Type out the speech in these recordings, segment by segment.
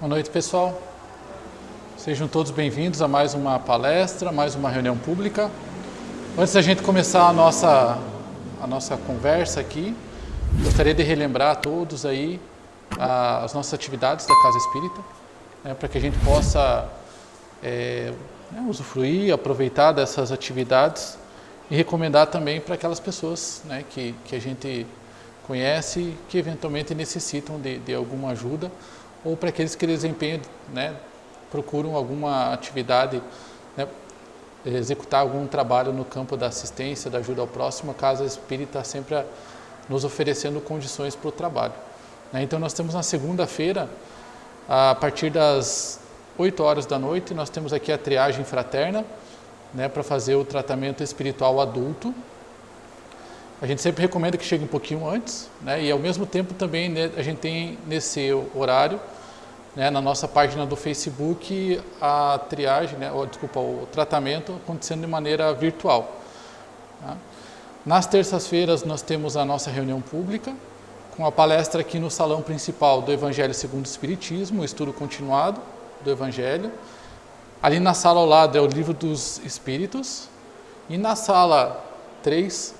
Boa noite, pessoal. Sejam todos bem-vindos a mais uma palestra, mais uma reunião pública. Antes da gente começar a nossa conversa aqui, gostaria de relembrar a todos aí as nossas atividades da Casa Espírita, para que a gente possa usufruir, aproveitar dessas atividades e recomendar também para aquelas pessoas que a gente conhece que eventualmente necessitam de alguma ajuda, ou para aqueles que desempenham, procuram alguma atividade, executar algum trabalho no campo da assistência, da ajuda ao próximo. A Casa Espírita está sempre nos oferecendo condições para o trabalho. Então nós temos na segunda-feira, a partir das 8 horas da noite, nós temos aqui a triagem fraterna, para fazer o tratamento espiritual adulto. A gente sempre recomenda que chegue um pouquinho antes, e ao mesmo tempo também a gente tem nesse horário, na nossa página do Facebook, a triagem, o tratamento acontecendo de maneira virtual. Nas terças-feiras nós temos a nossa reunião pública, com a palestra aqui no salão principal do Evangelho segundo o Espiritismo, o estudo continuado do Evangelho. Ali na sala ao lado é o Livro dos Espíritos, e na sala 3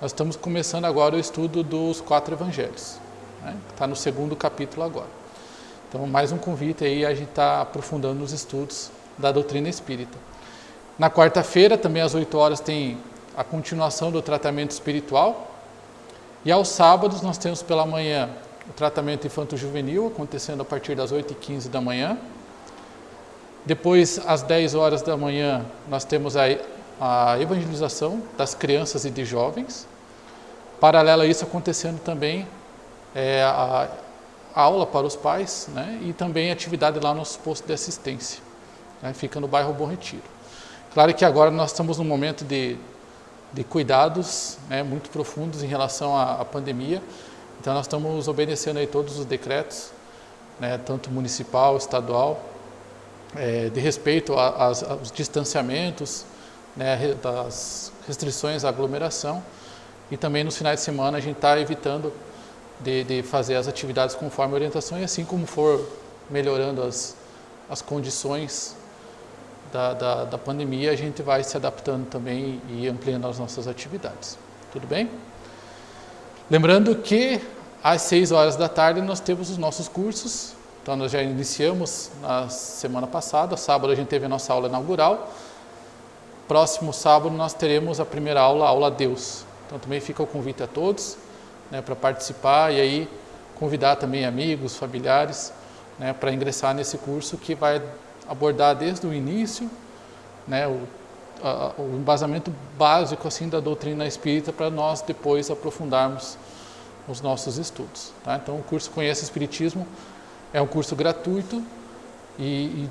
nós estamos começando agora o estudo dos 4 Evangelhos, que está no segundo capítulo agora. Então, mais um convite aí, a gente está aprofundando nos estudos da doutrina espírita. Na quarta-feira, também às 8 horas, tem a continuação do tratamento espiritual. E aos sábados, nós temos pela manhã o tratamento infanto-juvenil, acontecendo a partir das 8h15 da manhã. Depois, às 10 horas da manhã, nós temos a evangelização das crianças e de jovens. Paralelo a isso, acontecendo também a aula para os pais, e também atividade lá no nosso posto de assistência, fica no bairro Bom Retiro. Claro que agora nós estamos num momento de cuidados muito profundos em relação à pandemia, então nós estamos obedecendo aí todos os decretos, tanto municipal, estadual, de respeito aos distanciamentos, das restrições à aglomeração, e também nos finais de semana a gente está evitando de fazer as atividades conforme a orientação, e assim como for melhorando as condições da pandemia, a gente vai se adaptando também e ampliando as nossas atividades. Tudo bem? Lembrando que às 6 horas da tarde nós temos os nossos cursos. Então nós já iniciamos na semana passada, sábado a gente teve a nossa aula inaugural. Próximo sábado nós teremos a primeira aula, a aula Deus. Então também fica o convite a todos, para participar, e aí convidar também amigos, familiares, para ingressar nesse curso que vai abordar desde o início, o embasamento básico assim da doutrina espírita, para nós depois aprofundarmos os nossos estudos. Então o curso Conheça o Espiritismo é um curso gratuito e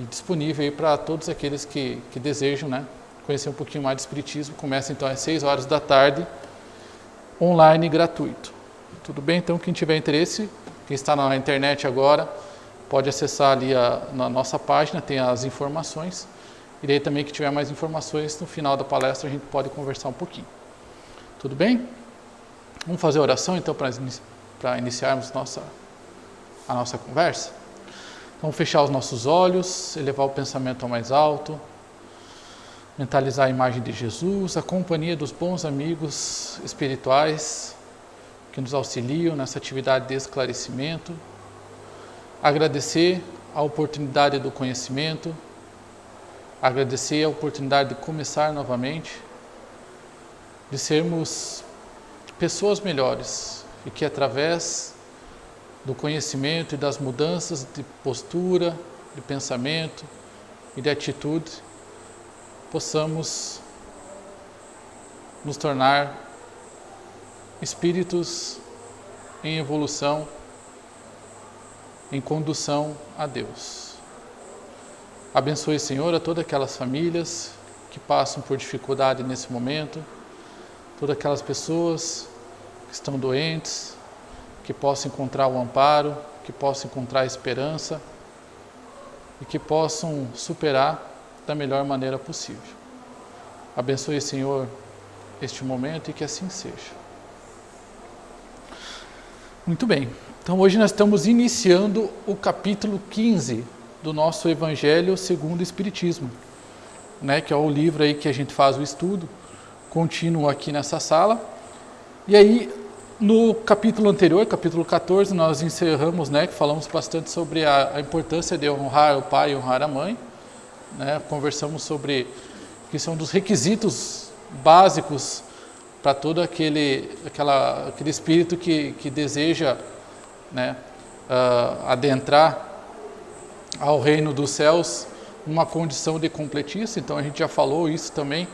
disponível para todos aqueles que desejam conhecer um pouquinho mais de Espiritismo. Começa então às 6 horas da tarde, online gratuito. Tudo bem? Então, quem tiver interesse, quem está na internet agora, pode acessar ali na nossa página, tem as informações. E daí também, que tiver mais informações, no final da palestra a gente pode conversar um pouquinho. Tudo bem? Vamos fazer a oração então para iniciarmos a nossa conversa? Vamos fechar os nossos olhos, elevar o pensamento ao mais alto, mentalizar a imagem de Jesus, a companhia dos bons amigos espirituais que nos auxiliam nessa atividade de esclarecimento, agradecer a oportunidade do conhecimento, agradecer a oportunidade de começar novamente, de sermos pessoas melhores, e que através do conhecimento e das mudanças de postura, de pensamento e de atitude, possamos nos tornar espíritos em evolução, em condução a Deus. Abençoe, Senhor, a todas aquelas famílias que passam por dificuldade nesse momento, todas aquelas pessoas que estão doentes, que possam encontrar o amparo, que possam encontrar a esperança e que possam superar da melhor maneira possível. Abençoe, Senhor, este momento, e que assim seja. Muito bem. Então hoje nós estamos iniciando o capítulo 15 do nosso Evangelho segundo o Espiritismo, né, que é o livro aí que a gente faz o estudo contínuo aqui nessa sala. E aí, no capítulo anterior, capítulo 14, nós encerramos, né, que falamos bastante sobre a importância de honrar o pai e honrar a mãe, né, conversamos sobre que são dos requisitos básicos para todo aquele espírito que deseja, né, adentrar ao reino dos céus numa condição de completista. Então a gente já falou isso também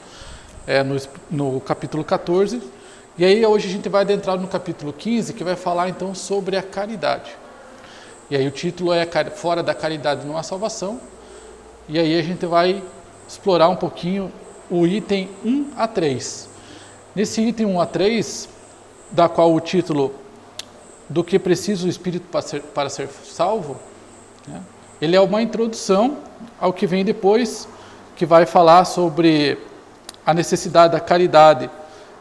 no capítulo 14. E aí hoje a gente vai adentrar no capítulo 15, que vai falar então sobre a caridade. E aí o título é Fora da Caridade Não Há Salvação. E aí a gente vai explorar um pouquinho o item 1 a 3. Nesse item 1 a 3, da qual o título do que precisa o Espírito para ser salvo, né, ele é uma introdução ao que vem depois, que vai falar sobre a necessidade da caridade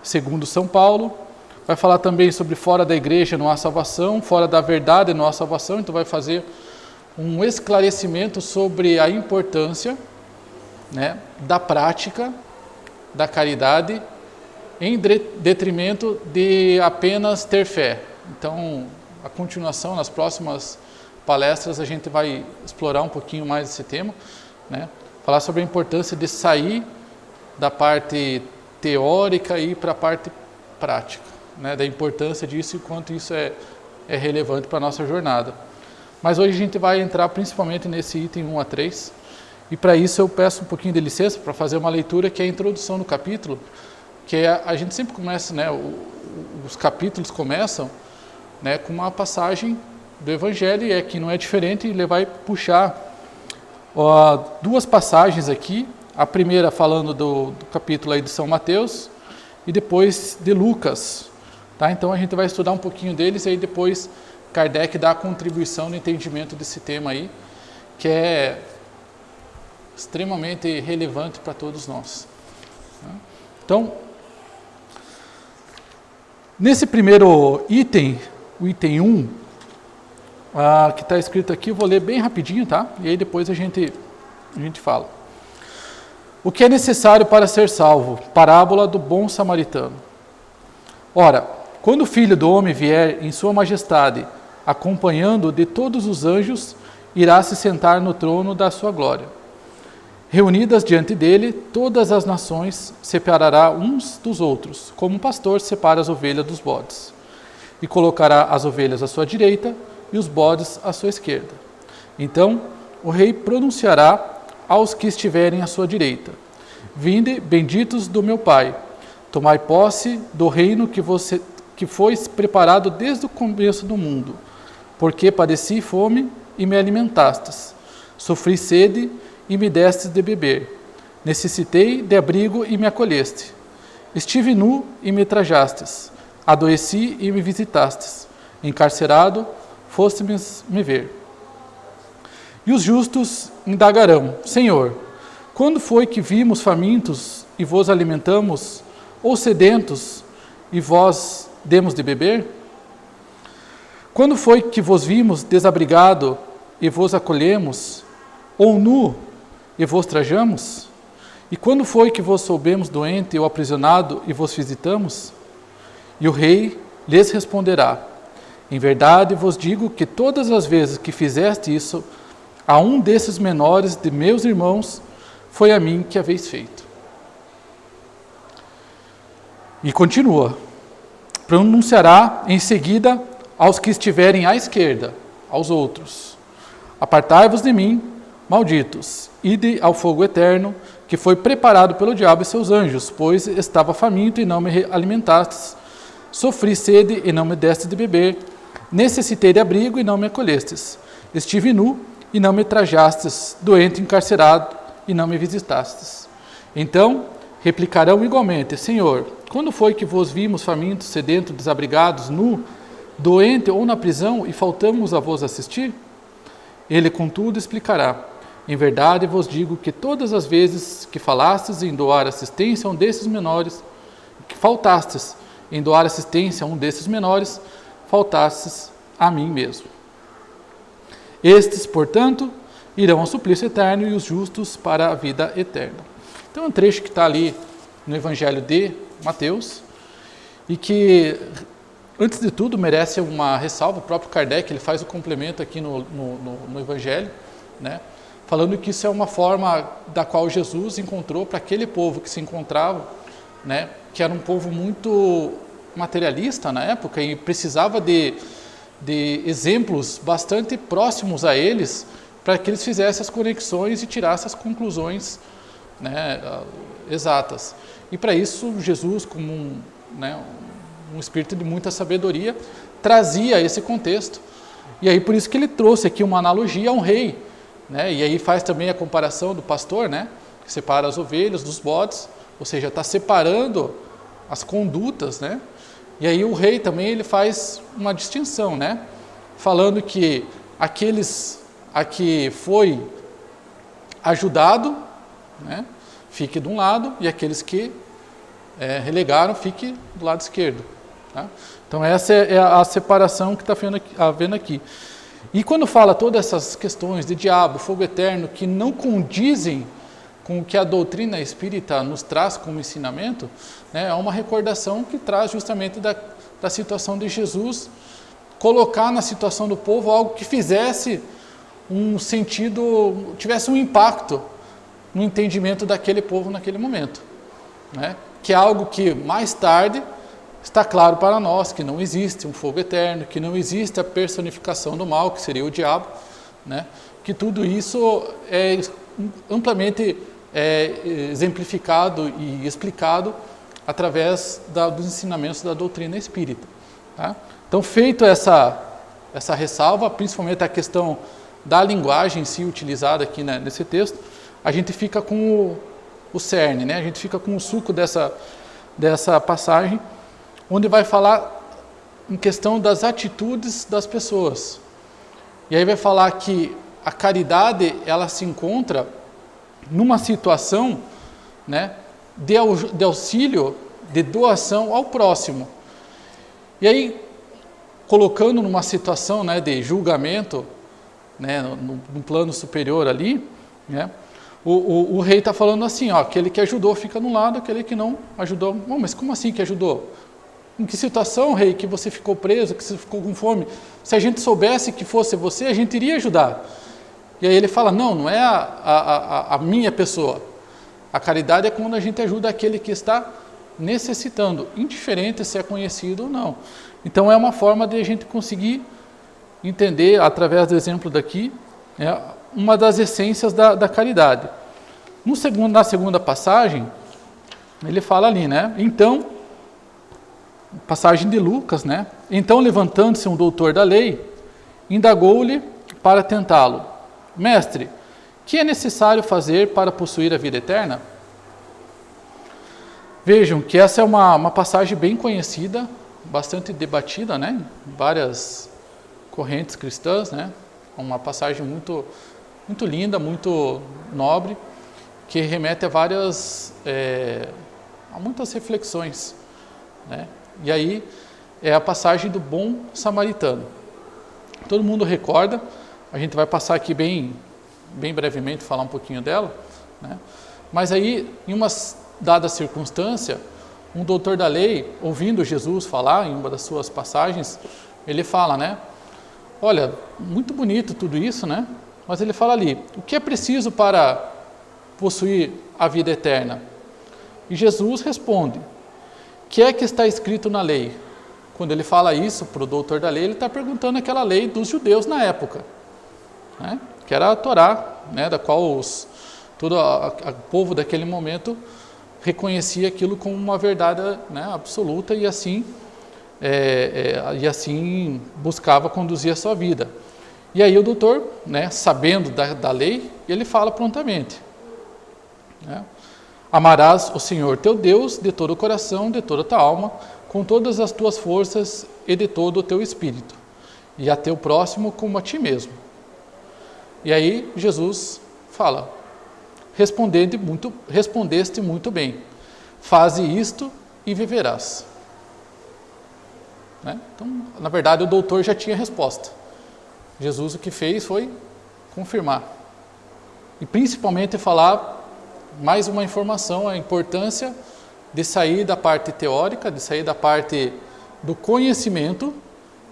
segundo São Paulo, vai falar também sobre fora da igreja não há salvação, fora da verdade não há salvação. Então vai fazer um esclarecimento sobre a importância, né, da prática da caridade em detrimento de apenas ter fé. Então, a continuação, nas próximas palestras, a gente vai explorar um pouquinho mais esse tema, né, falar sobre a importância de sair da parte teórica e ir para a parte prática, né, da importância disso e quanto isso é relevante para a nossa jornada. Mas hoje a gente vai entrar principalmente nesse item 1 a 3, e para isso eu peço um pouquinho de licença para fazer uma leitura que é a introdução do capítulo, que a gente sempre começa, né, os capítulos começam, né, com uma passagem do Evangelho, e aqui não é diferente, ele vai puxar duas passagens aqui. A primeira falando do capítulo aí de São Mateus e depois de Lucas. Tá? Então a gente vai estudar um pouquinho deles e aí depois Kardec dá a contribuição no entendimento desse tema aí, que é extremamente relevante para todos nós. Então, nesse primeiro item, o item 1, que está escrito aqui, eu vou ler bem rapidinho, tá? E aí depois a gente fala. O que é necessário para ser salvo? Parábola do bom samaritano. Ora, quando o Filho do Homem vier em sua majestade, acompanhando de todos os anjos, irá se sentar no trono da sua glória. Reunidas diante dele, todas as nações separará uns dos outros, como um pastor separa as ovelhas dos bodes, e colocará as ovelhas à sua direita e os bodes à sua esquerda. Então, o rei pronunciará aos que estiverem à sua direita: vinde, benditos do meu Pai, tomai posse do reino que foi preparado desde o começo do mundo, porque padeci fome e me alimentastes, sofri sede e me destes de beber, necessitei de abrigo e me acolheste, estive nu e me trajastes, adoeci e me visitastes, encarcerado fostes me ver. E os justos indagarão: Senhor, quando foi que vimos famintos e vos alimentamos, ou sedentos e vós demos de beber? Quando foi que vos vimos desabrigado e vos acolhemos, ou nu e vos trajamos? E quando foi que vos soubemos doente ou aprisionado e vos visitamos? E o rei lhes responderá: em verdade vos digo que todas as vezes que fizeste isso a um desses menores de meus irmãos, foi a mim que haveis feito. E continua: pronunciará em seguida aos que estiverem à esquerda, aos outros: apartai-vos de mim, malditos, ide ao fogo eterno, que foi preparado pelo diabo e seus anjos, pois estava faminto e não me alimentastes, sofri sede e não me destes de beber, necessitei de abrigo e não me acolhestes, estive nu e não me trajastes, doente, encarcerado, e não me visitastes. Então replicarão igualmente: Senhor, quando foi que vos vimos famintos, sedentos, desabrigados, nu, doente ou na prisão, e faltamos a vos assistir? Ele, contudo, explicará: em verdade vos digo que todas as vezes que falastes em doar assistência a um desses menores, que faltastes em doar assistência a um desses menores, faltasses a mim mesmo. Estes, portanto, irão ao suplício eterno e os justos para a vida eterna. Então é um trecho que está ali no Evangelho de Mateus e que, antes de tudo, merece uma ressalva. O próprio Kardec ele faz o complemento aqui no Evangelho, né? Falando que isso é uma forma da qual Jesus encontrou para aquele povo que se encontrava, né? Que era um povo muito materialista na época e precisava de exemplos bastante próximos a eles para que eles fizessem as conexões e tirassem as conclusões, né, exatas. E para isso Jesus, como um espírito de muita sabedoria, trazia esse contexto. E aí por isso que ele trouxe aqui uma analogia a um rei, né? E aí faz também a comparação do pastor, né, que separa as ovelhas dos bodes, ou seja, está separando as condutas, né? E aí o rei também ele faz uma distinção, né? Falando que aqueles a que foi ajudado, né, fique de um lado, e aqueles que relegaram, fique do lado esquerdo. Tá? Então essa é a separação que está havendo aqui. E quando fala todas essas questões de diabo, fogo eterno, que não condizem com o que a doutrina espírita nos traz como ensinamento, né, é uma recordação que traz justamente da situação de Jesus, colocar na situação do povo algo que fizesse um sentido, tivesse um impacto no entendimento daquele povo naquele momento, né? Que é algo que mais tarde está claro para nós, que não existe um fogo eterno, que não existe a personificação do mal, que seria o diabo, né? Que tudo isso é amplamente exemplificado e explicado através dos ensinamentos da doutrina espírita. Tá? Então, feito essa ressalva, principalmente a questão da linguagem em si utilizada aqui nesse texto, a gente fica com o cerne, né? A gente fica com o suco dessa passagem, onde vai falar em questão das atitudes das pessoas. E aí vai falar que a caridade, ela se encontra numa situação, né, de auxílio, de doação ao próximo. E aí, colocando numa situação, né, de julgamento, né, no plano superior ali, né, o rei está falando assim, ó, aquele que ajudou fica no lado, aquele que não ajudou. Bom, mas como assim que ajudou? Em que situação, rei, que você ficou preso, que você ficou com fome? Se a gente soubesse que fosse você, a gente iria ajudar. E aí ele fala, não é a minha pessoa. A caridade é quando a gente ajuda aquele que está necessitando, indiferente se é conhecido ou não. Então é uma forma de a gente conseguir entender, através do exemplo daqui, uma das essências da caridade. Na segunda passagem, ele fala ali, né? Então, passagem de Lucas, né? Então, levantando-se um doutor da lei, indagou-lhe para tentá-lo: Mestre, que é necessário fazer para possuir a vida eterna? Vejam que essa é uma passagem bem conhecida, bastante debatida, né? Em várias correntes cristãs, né? Uma passagem muito linda, muito nobre, que remete a muitas reflexões, né? E aí é a passagem do bom samaritano. Todo mundo recorda, a gente vai passar aqui bem brevemente, falar um pouquinho dela, né? Mas aí, em uma dada circunstância, um doutor da lei, ouvindo Jesus falar em uma das suas passagens, ele fala, né? Olha, muito bonito tudo isso, né? Mas ele fala ali, o que é preciso para possuir a vida eterna? E Jesus responde, o que é que está escrito na lei? Quando ele fala isso para o doutor da lei, ele está perguntando aquela lei dos judeus na época, né? Que era a Torá, né? Da qual todo o povo daquele momento reconhecia aquilo como uma verdade, né, absoluta e assim buscava conduzir a sua vida. E aí o doutor, né, sabendo da lei, ele fala prontamente, né? Amarás o Senhor teu Deus de todo o coração, de toda a tua alma, com todas as tuas forças e de todo o teu espírito, e a teu próximo como a ti mesmo. E aí Jesus fala, respondeste muito bem, faze isto e viverás. né? Então, na verdade, o doutor já tinha a resposta. Jesus o que fez foi confirmar. E principalmente falar mais uma informação, a importância de sair da parte teórica, de sair da parte do conhecimento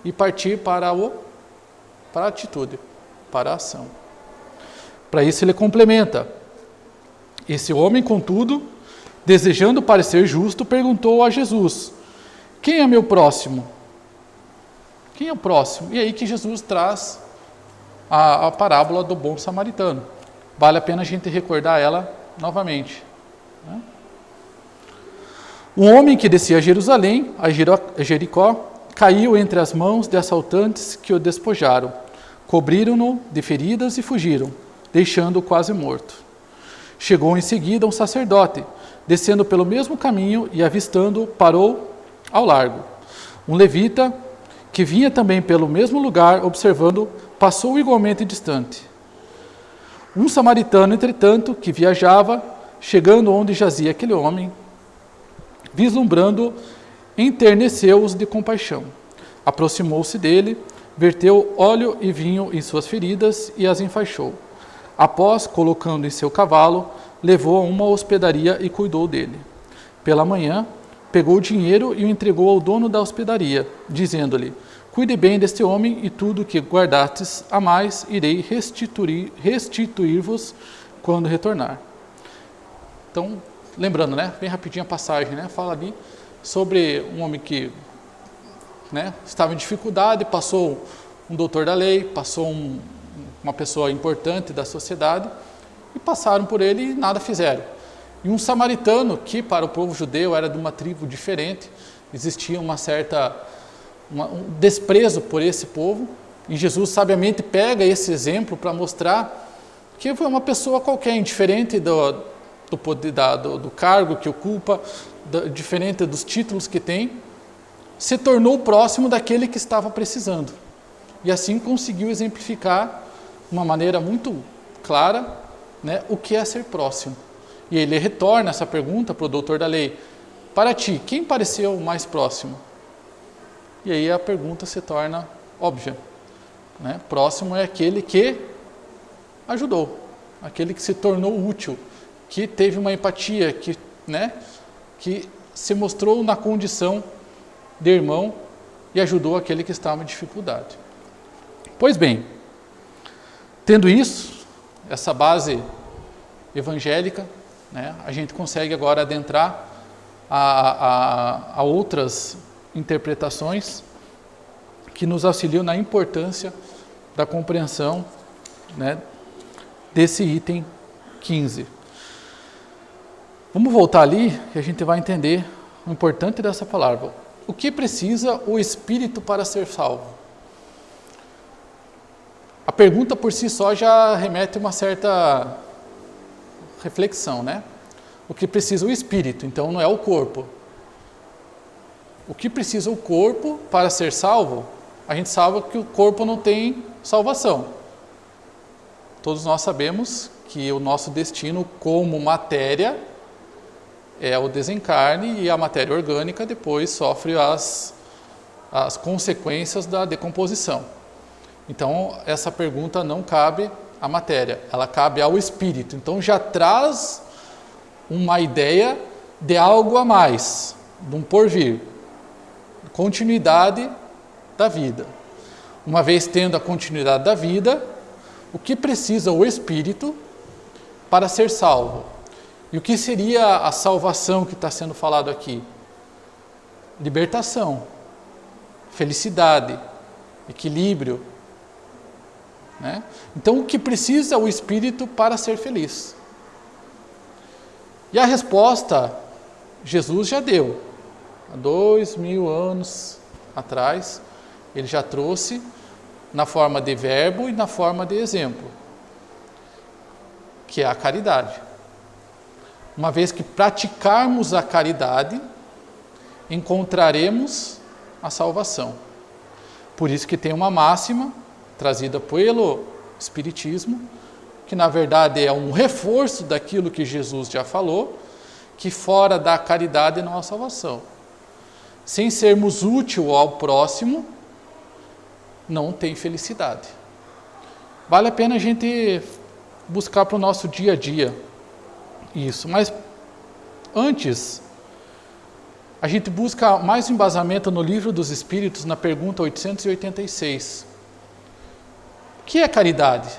e partir para a atitude, para a ação. Para isso ele complementa. Esse homem, contudo, desejando parecer justo, perguntou a Jesus: quem é meu próximo? Quem é o próximo? E aí que Jesus traz a parábola do bom samaritano. Vale a pena a gente recordar ela novamente. Um homem que descia a Jerusalém, a Jericó, caiu entre as mãos de assaltantes que o despojaram, cobriram-no de feridas e fugiram, deixando-o quase morto. Chegou em seguida um sacerdote, descendo pelo mesmo caminho e avistando-o, parou ao largo. Um levita, que vinha também pelo mesmo lugar, observando, passou igualmente distante. Um samaritano, entretanto, que viajava, chegando onde jazia aquele homem, vislumbrando, enterneceu-os de compaixão. Aproximou-se dele, verteu óleo e vinho em suas feridas e as enfaixou. Após, colocando em seu cavalo, levou a uma hospedaria e cuidou dele. Pela manhã, pegou o dinheiro e o entregou ao dono da hospedaria, dizendo-lhe: cuide bem deste homem e tudo que guardastes a mais irei restituir-vos quando retornar. Então, lembrando, né, bem rapidinho a passagem, né, fala ali sobre um homem que, né, estava em dificuldade, passou um doutor da lei, passou uma pessoa importante da sociedade e passaram por ele e nada fizeram. E um samaritano, que para o povo judeu era de uma tribo diferente, existia um desprezo por esse povo, e Jesus sabiamente pega esse exemplo para mostrar que foi uma pessoa qualquer, indiferente do cargo que ocupa, diferente dos títulos que tem, se tornou próximo daquele que estava precisando. E assim conseguiu exemplificar de uma maneira muito clara, né, o que é ser próximo. E ele retorna essa pergunta para o doutor da lei: para ti, quem pareceu mais próximo? E aí a pergunta se torna óbvia, né? Próximo é aquele que ajudou, aquele que se tornou útil, que teve uma empatia, que se mostrou na condição de irmão e ajudou aquele que estava em dificuldade. Pois bem, tendo isso, essa base evangélica, né, a gente consegue agora adentrar a outras interpretações que nos auxiliam na importância da compreensão, né, desse item 15. Vamos voltar ali que a gente vai entender o importante dessa palavra. O que precisa o Espírito para ser salvo? A pergunta por si só já remete a uma certa reflexão, né? O que precisa o Espírito, então não é o corpo. O que precisa o corpo para ser salvo? A gente sabe que o corpo não tem salvação. Todos nós sabemos que o nosso destino como matéria é o desencarne, e a matéria orgânica depois sofre as consequências da decomposição. Então, essa pergunta não cabe à matéria, ela cabe ao espírito. Então, já traz uma ideia de algo a mais, de um porvir, continuidade da vida. Uma vez tendo a continuidade da vida, o que precisa o espírito para ser salvo? E o que seria a salvação que está sendo falado aqui? Libertação, felicidade, equilíbrio, né? Então, o que precisa o espírito para ser feliz? E a resposta, Jesus já deu. Há 2000 anos atrás, ele já trouxe na forma de verbo e na forma de exemplo, que é a caridade. Uma vez que praticarmos a caridade, encontraremos a salvação. Por isso que tem uma máxima trazida pelo Espiritismo, que na verdade é um reforço daquilo que Jesus já falou, que fora da caridade não há salvação. sem sermos útil ao próximo, não tem felicidade. Vale a pena a gente buscar para o nosso dia a dia isso, mas antes, a gente busca mais um embasamento no Livro dos Espíritos, na pergunta 886. O que é caridade?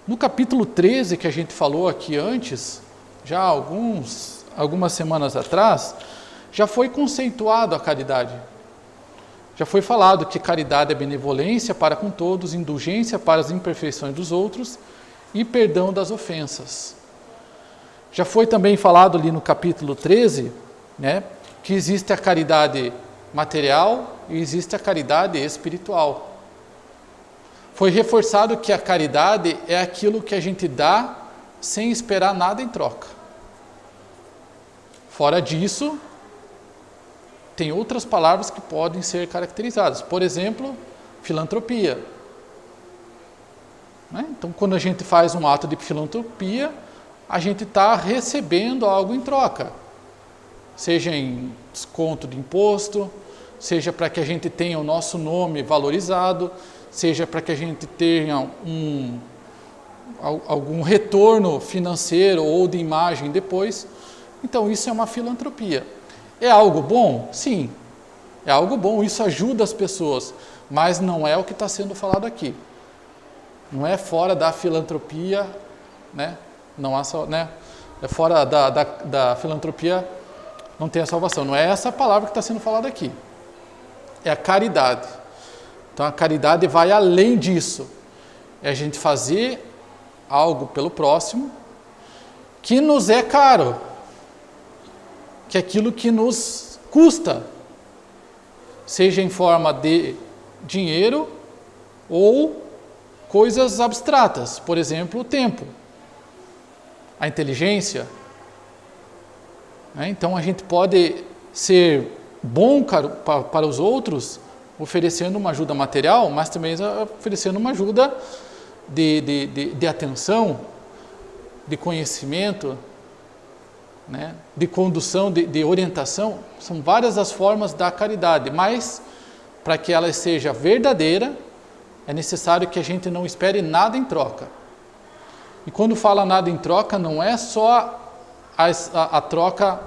No capítulo 13, que a gente falou aqui antes, já algumas semanas atrás, já foi conceituado a caridade. Já foi falado que caridade é benevolência para com todos, indulgência para as imperfeições dos outros e perdão das ofensas. Já foi também falado ali no capítulo 13, né, que existe a caridade material e existe a caridade espiritual. Foi reforçado que a caridade é aquilo que a gente dá sem esperar nada em troca. Fora disso, tem outras palavras que podem ser caracterizadas. Por exemplo, filantropia. Então, quando a gente faz um ato de filantropia, a gente está recebendo algo em troca. Seja em desconto de imposto, seja para que a gente tenha o nosso nome valorizado, seja para que a gente tenha algum retorno financeiro ou de imagem depois. Então, isso é uma filantropia. É algo bom? Sim, é algo bom, isso ajuda as pessoas, mas não é o que está sendo falado aqui. Não é fora da filantropia, né? Não há só, né? É fora da filantropia, não tem a salvação. Não é essa palavra que está sendo falada aqui. É a caridade. Então a caridade vai além disso. É a gente fazer algo pelo próximo que nos é caro, que é aquilo que nos custa, seja em forma de dinheiro ou coisas abstratas, por exemplo, o tempo, a inteligência. Então a gente pode ser bom para os outros, oferecendo uma ajuda material, mas também oferecendo uma ajuda de atenção, de conhecimento, né? De condução, de orientação. São várias as formas da caridade, mas para que ela seja verdadeira, é necessário que a gente não espere nada em troca. E quando fala nada em troca, não é só a troca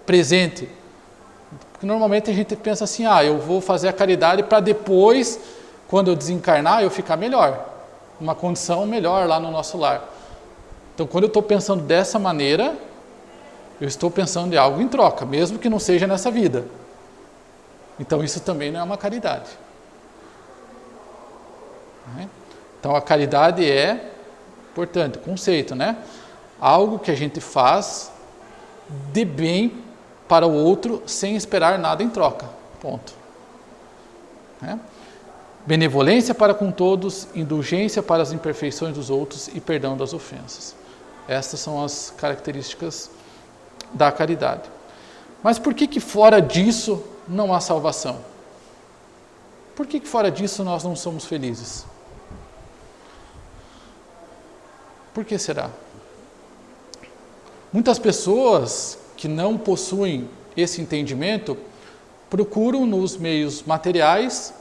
presente. Porque normalmente a gente pensa assim, eu vou fazer a caridade para depois, quando eu desencarnar, eu ficar melhor. Uma condição melhor lá no nosso lar. Então, quando eu estou pensando dessa maneira, eu estou pensando em algo em troca, mesmo que não seja nessa vida. Então, isso também não é uma caridade. Então, a caridade é, portanto, conceito, né? Algo que a gente faz de bem para o outro sem esperar nada em troca. Ponto. Benevolência para com todos, indulgência para as imperfeições dos outros e perdão das ofensas. Estas são as características da caridade. Mas por que fora disso não há salvação? Por que fora disso nós não somos felizes? Por que será? Muitas pessoas que não possuem esse entendimento procuram nos meios materiais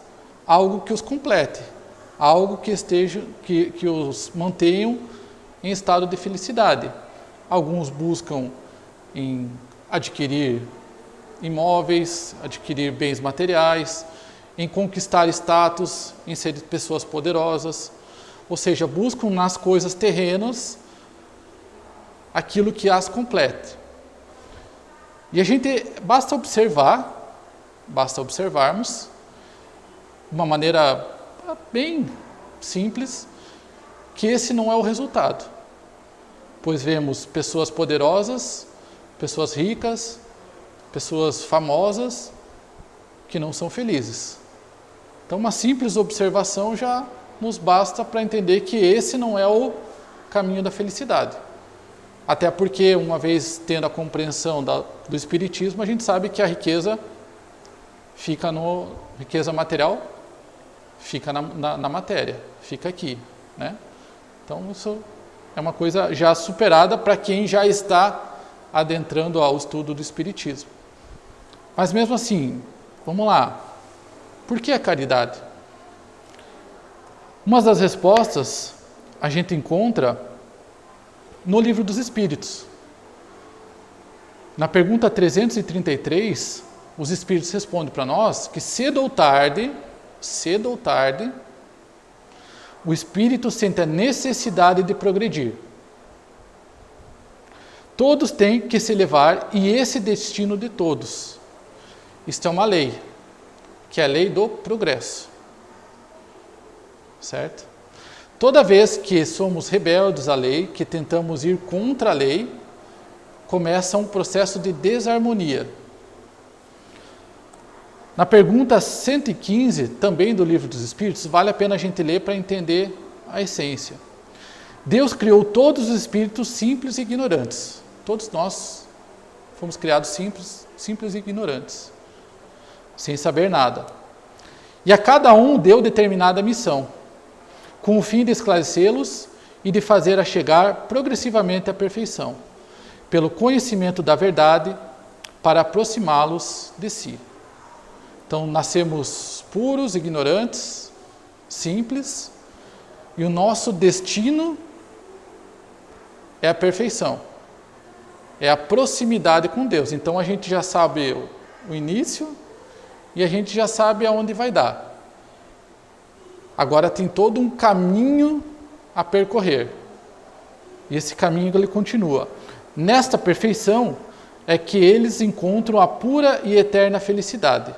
algo que os complete, algo que os mantenham em estado de felicidade. Alguns buscam em adquirir imóveis, adquirir bens materiais, em conquistar status, em ser pessoas poderosas, ou seja, buscam nas coisas terrenas aquilo que as complete. E a gente basta observarmos de uma maneira bem simples que esse não é o resultado. Pois vemos pessoas poderosas, pessoas ricas, pessoas famosas que não são felizes. Então, uma simples observação já nos basta para entender que esse não é o caminho da felicidade. Até porque, uma vez tendo a compreensão do Espiritismo, a gente sabe que a riqueza riqueza material fica na matéria, fica aqui, né? Então, isso é uma coisa já superada para quem já está adentrando ao estudo do Espiritismo. Mas mesmo assim, vamos lá. Por que a caridade? Uma das respostas a gente encontra no Livro dos Espíritos. Na pergunta 333, os Espíritos respondem para nós que cedo ou tarde, o Espírito sente a necessidade de progredir. Todos têm que se elevar e esse destino de todos. Isto é uma lei, que é a lei do progresso. Certo? Toda vez que somos rebeldes à lei, que tentamos ir contra a lei, começa um processo de desarmonia. Na pergunta 115, também do Livro dos Espíritos, vale a pena a gente ler para entender a essência. Deus criou todos os espíritos simples e ignorantes. Todos nós fomos criados simples e ignorantes, sem saber nada. E a cada um deu determinada missão, com o fim de esclarecê-los e de fazer a chegar progressivamente à perfeição, pelo conhecimento da verdade, para aproximá-los de si. Então, nascemos puros, ignorantes, simples, e o nosso destino é a perfeição, é a proximidade com Deus. Então, a gente já sabe o início e a gente já sabe aonde vai dar. Agora tem todo um caminho a percorrer. E esse caminho ele continua. Nesta perfeição é que eles encontram a pura e eterna felicidade.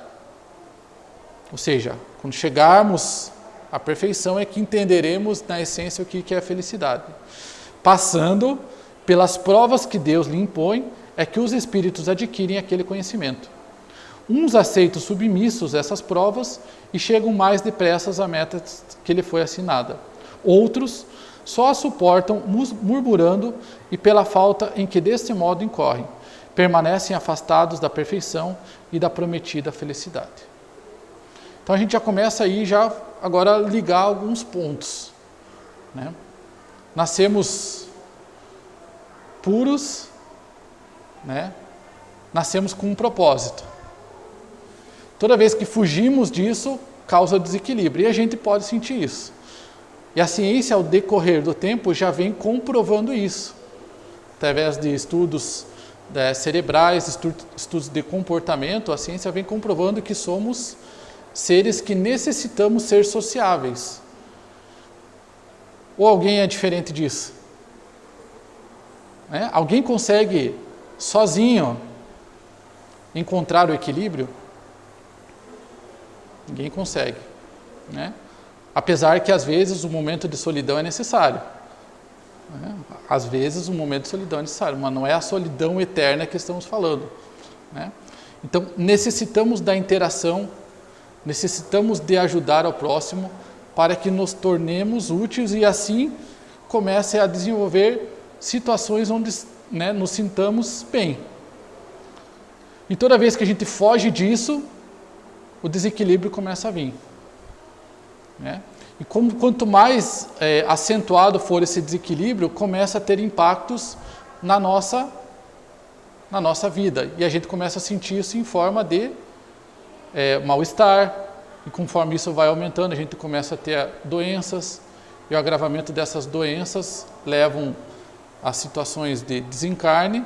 Ou seja, quando chegarmos à perfeição é que entenderemos na essência o que é a felicidade. Passando pelas provas que Deus lhe impõe, é que os espíritos adquirem aquele conhecimento. Uns aceitam submissos essas provas e chegam mais depressa à meta que lhe foi assinada. Outros só a suportam murmurando e pela falta em que deste modo incorrem, permanecem afastados da perfeição e da prometida felicidade. Então a gente já começa aí já agora a ligar alguns pontos, né? Nascemos puros, né? Nascemos com um propósito. Toda vez que fugimos disso, causa desequilíbrio. E a gente pode sentir isso. E a ciência, ao decorrer do tempo, já vem comprovando isso. Através de estudos cerebrais, estudos de comportamento, a ciência vem comprovando que somos seres que necessitamos ser sociáveis. Ou alguém é diferente disso? Alguém consegue, sozinho, encontrar o equilíbrio? Ninguém consegue, né? Apesar que às vezes o momento de solidão é necessário, né? Às vezes o momento de solidão é necessário, mas não é a solidão eterna que estamos falando, né? Então necessitamos da interação, necessitamos de ajudar ao próximo para que nos tornemos úteis e assim comece a desenvolver situações onde, né, nos sintamos bem. E toda vez que a gente foge disso, o desequilíbrio começa a vir, né? E quanto mais acentuado for esse desequilíbrio, começa a ter impactos na nossa vida. E a gente começa a sentir isso em forma de mal-estar. E conforme isso vai aumentando, a gente começa a ter doenças. E o agravamento dessas doenças levam a situações de desencarne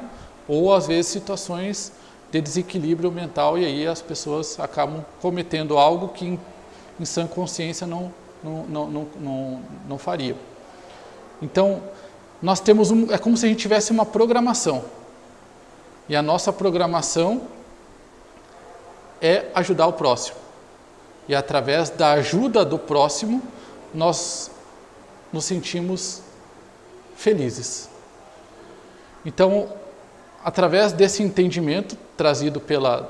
ou, às vezes, situações de desequilíbrio mental, e aí as pessoas acabam cometendo algo que em sã consciência não fariam. Então, nós temos é como se a gente tivesse uma programação, e a nossa programação é ajudar o próximo, e através da ajuda do próximo, nós nos sentimos felizes. Então, através desse entendimento trazido pela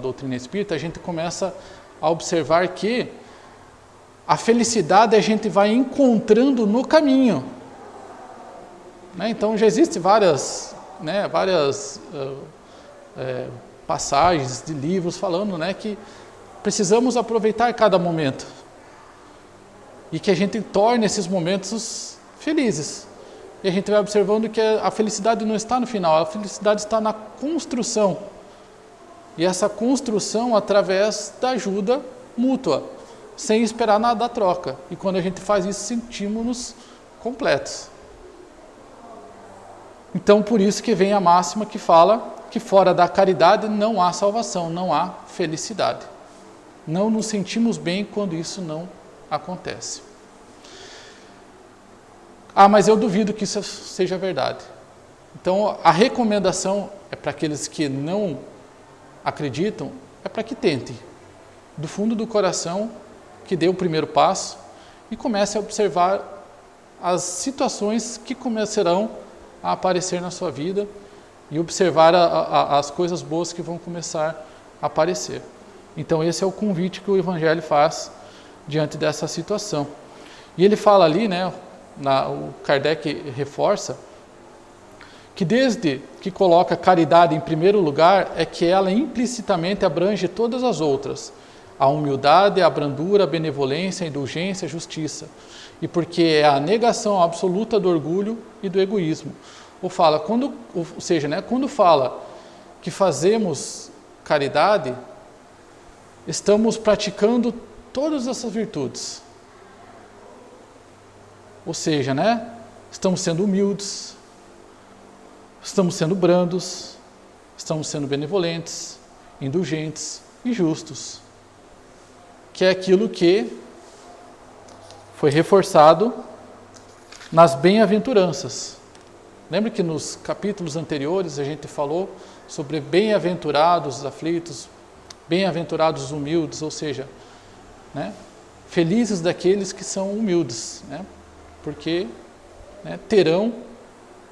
doutrina espírita, a gente começa a observar que a felicidade a gente vai encontrando no caminho, né? Então já existem várias passagens de livros falando, né, que precisamos aproveitar cada momento e que a gente torne esses momentos felizes. E a gente vai observando que a felicidade não está no final, a felicidade está na construção e essa construção através da ajuda mútua, sem esperar nada da troca. E quando a gente faz isso, sentimos-nos completos. Então, por isso que vem a máxima que fala que fora da caridade não há salvação, não há felicidade. Não nos sentimos bem quando isso não acontece. Ah, mas eu duvido que isso seja verdade. Então, a recomendação é para aqueles que não acreditam, é para que tentem, do fundo do coração, que dê o primeiro passo e comece a observar as situações que começarão a aparecer na sua vida e observar as coisas boas que vão começar a aparecer. Então, esse é o convite que o Evangelho faz diante dessa situação. E ele fala ali, né, o Kardec reforça, que desde que coloca a caridade em primeiro lugar, é que ela implicitamente abrange todas as outras. A humildade, a brandura, a benevolência, a indulgência, a justiça. E porque é a negação absoluta do orgulho e do egoísmo. Ou seja, né, quando fala que fazemos caridade, estamos praticando todas essas virtudes. Ou seja, né, estamos sendo humildes, estamos sendo brandos, estamos sendo benevolentes, indulgentes e justos. Que é aquilo que foi reforçado nas bem-aventuranças. Lembra que nos capítulos anteriores a gente falou sobre bem-aventurados os aflitos, bem-aventurados os humildes, ou seja, né, felizes daqueles que são humildes, né, porque, né, terão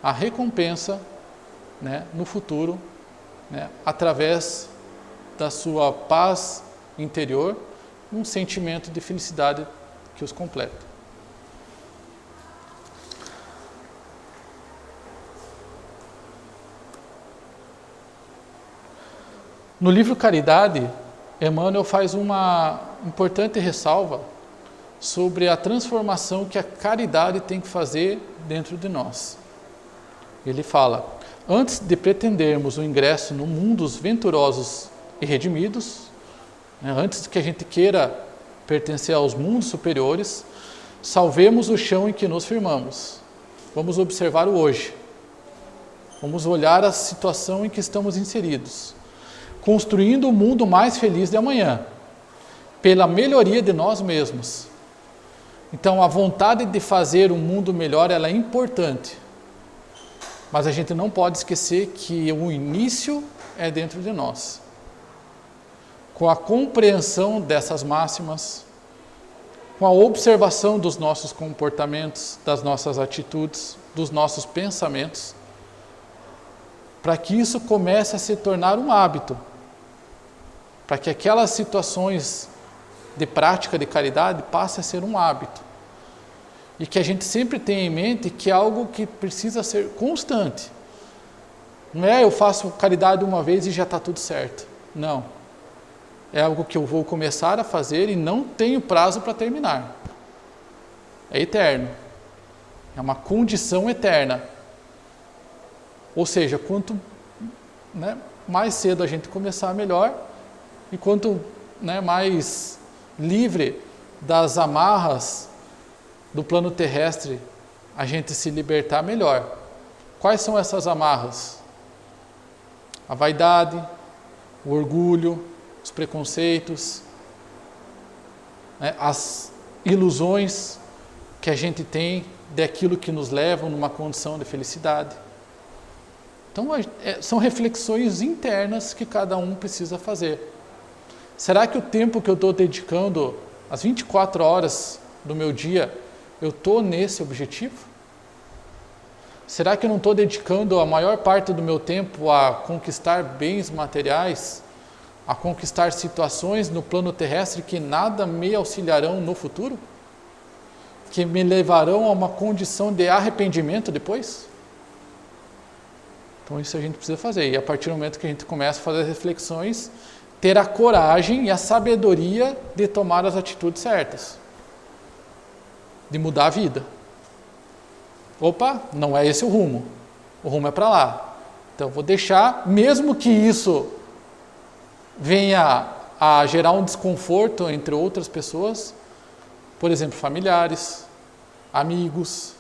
a recompensa, né, no futuro, né, através da sua paz interior, um sentimento de felicidade que os completa. No livro Caridade, Emmanuel faz uma importante ressalva sobre a transformação que a caridade tem que fazer dentro de nós. Ele fala: antes de pretendermos o ingresso no mundo dos venturosos e redimidos, antes que a gente queira pertencer aos mundos superiores, salvemos o chão em que nos firmamos. Vamos observar o hoje. Vamos olhar a situação em que estamos inseridos, construindo o mundo mais feliz de amanhã, pela melhoria de nós mesmos. Então, a vontade de fazer um mundo melhor, ela é importante. Mas a gente não pode esquecer que o início é dentro de nós. Com a compreensão dessas máximas, com a observação dos nossos comportamentos, das nossas atitudes, dos nossos pensamentos, para que isso comece a se tornar um hábito, para que aquelas situações de prática de caridade passem a ser um hábito, e que a gente sempre tenha em mente que é algo que precisa ser constante. Não é eu faço caridade uma vez e já está tudo certo. Não. É algo que eu vou começar a fazer e não tenho prazo para terminar. É eterno. É uma condição eterna. Ou seja, quanto, né, mais cedo a gente começar, melhor. E quanto, né, mais livre das amarras do plano terrestre a gente se libertar, melhor. Quais são essas amarras? A vaidade, o orgulho, os preconceitos, né, as ilusões que a gente tem daquilo que nos leva numa condição de felicidade. Então, são reflexões internas que cada um precisa fazer. Será que o tempo que eu estou dedicando, as 24 horas do meu dia, eu estou nesse objetivo? Será que eu não estou dedicando a maior parte do meu tempo a conquistar bens materiais, a conquistar situações no plano terrestre que nada me auxiliarão no futuro? Que me levarão a uma condição de arrependimento depois? Então isso a gente precisa fazer. E a partir do momento que a gente começa a fazer reflexões, ter a coragem e a sabedoria de tomar as atitudes certas. De mudar a vida. Opa, não é esse o rumo é para lá. Então vou deixar, mesmo que isso venha a gerar um desconforto entre outras pessoas, por exemplo, familiares, amigos,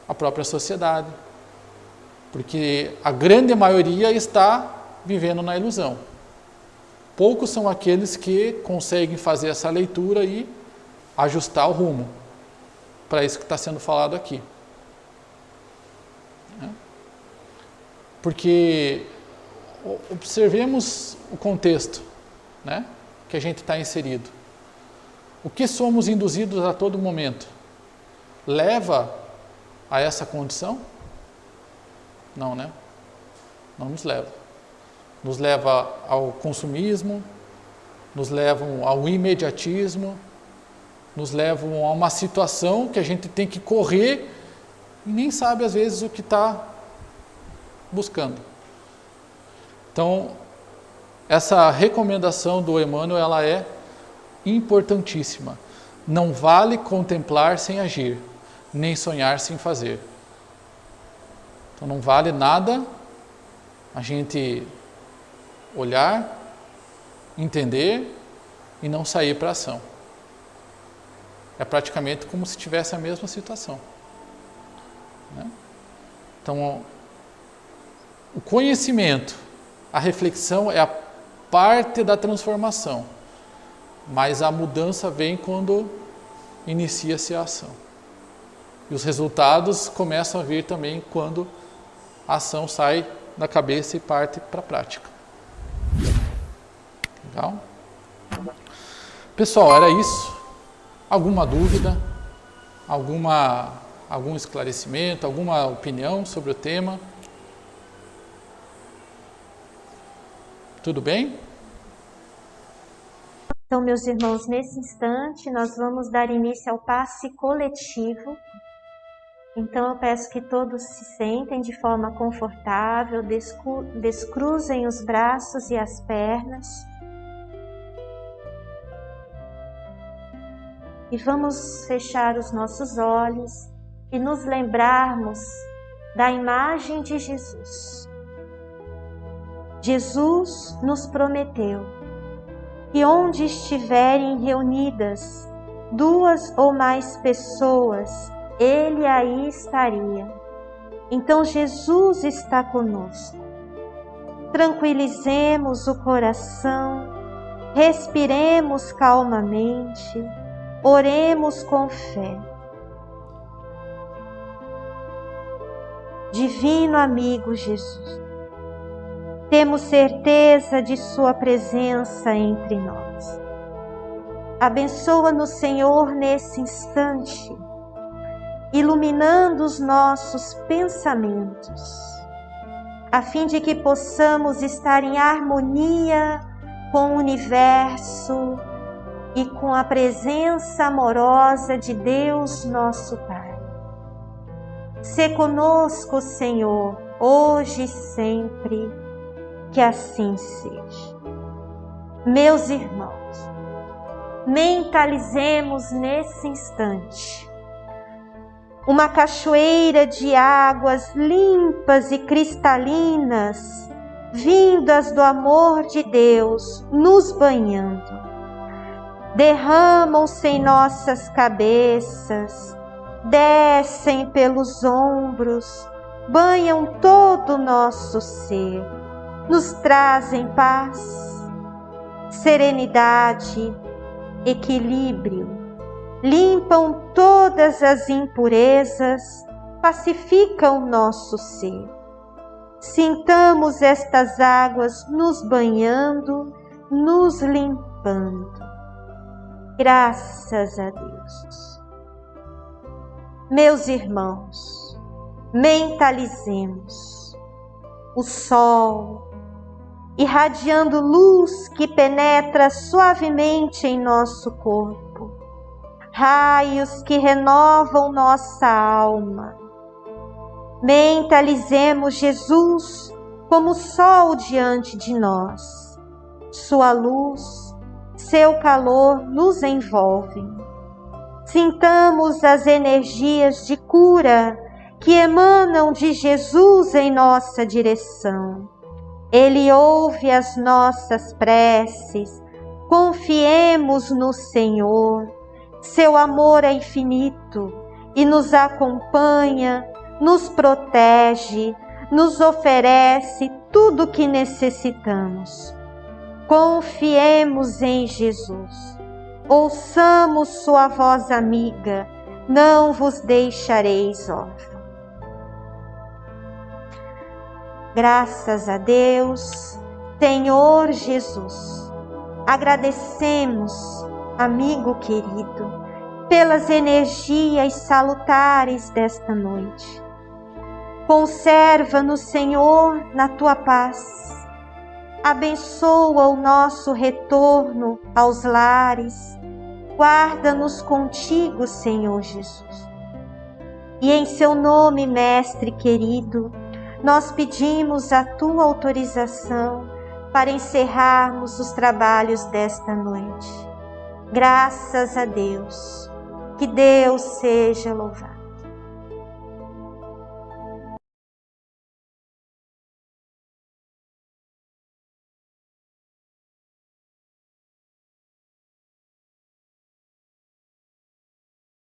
a própria sociedade, porque a grande maioria está vivendo na ilusão. Poucos são aqueles que conseguem fazer essa leitura e ajustar o rumo para isso que está sendo falado aqui. Porque observemos o contexto, né, que a gente está inserido. O que somos induzidos a todo momento leva a essa condição? Não, né? Não nos leva. Nos leva ao consumismo, nos levam ao imediatismo, nos levam a uma situação que a gente tem que correr e nem sabe às vezes o que está buscando. Então, essa recomendação do Emmanuel, ela é importantíssima. Não vale contemplar sem agir, nem sonhar sem fazer. Então não vale nada a gente olhar, entender e não sair para a ação. É praticamente como se tivesse a mesma situação, né? Então, o conhecimento, a reflexão é a parte da transformação, mas a mudança vem quando inicia-se a ação. E os resultados começam a vir também quando a ação sai da cabeça e parte para a prática. Legal? Pessoal, era isso. Alguma dúvida? Algum esclarecimento? Alguma opinião sobre o tema? Tudo bem? Então, meus irmãos, nesse instante nós vamos dar início ao passe coletivo. Então eu peço que todos se sentem de forma confortável, descruzem os braços e as pernas. E vamos fechar os nossos olhos e nos lembrarmos da imagem de Jesus. Jesus nos prometeu que onde estiverem reunidas 2 ou mais pessoas, Ele aí estaria. Então Jesus está conosco. Tranquilizemos o coração, respiremos calmamente, oremos com fé. Divino amigo Jesus, temos certeza de Sua presença entre nós. Abençoa-nos, Senhor, nesse instante, iluminando os nossos pensamentos, a fim de que possamos estar em harmonia com o universo e com a presença amorosa de Deus, nosso Pai. Sê conosco, Senhor, hoje e sempre, que assim seja. Meus irmãos, mentalizemos nesse instante uma cachoeira de águas limpas e cristalinas, vindas do amor de Deus, nos banhando. Derramam-se em nossas cabeças, descem pelos ombros, banham todo o nosso ser, nos trazem paz, serenidade, equilíbrio, limpam todas as impurezas, pacificam nosso ser. Sintamos estas águas nos banhando, nos limpando. Graças a Deus. Meus irmãos, mentalizemos o sol, irradiando luz que penetra suavemente em nosso corpo, raios que renovam nossa alma. Mentalizemos Jesus como sol diante de nós. Sua luz, seu calor nos envolvem. Sintamos as energias de cura que emanam de Jesus em nossa direção. Ele ouve as nossas preces. Confiemos no Senhor. Seu amor é infinito e nos acompanha, nos protege, nos oferece tudo o que necessitamos. Confiemos em Jesus. Ouçamos sua voz amiga. Não vos deixareis órfãos. Graças a Deus, Senhor Jesus, agradecemos, amigo querido, pelas energias salutares desta noite. Conserva-nos, Senhor, na tua paz. Abençoa o nosso retorno aos lares. Guarda-nos contigo, Senhor Jesus. E em seu nome, Mestre querido, nós pedimos a tua autorização para encerrarmos os trabalhos desta noite. Graças a Deus. Que Deus seja louvado.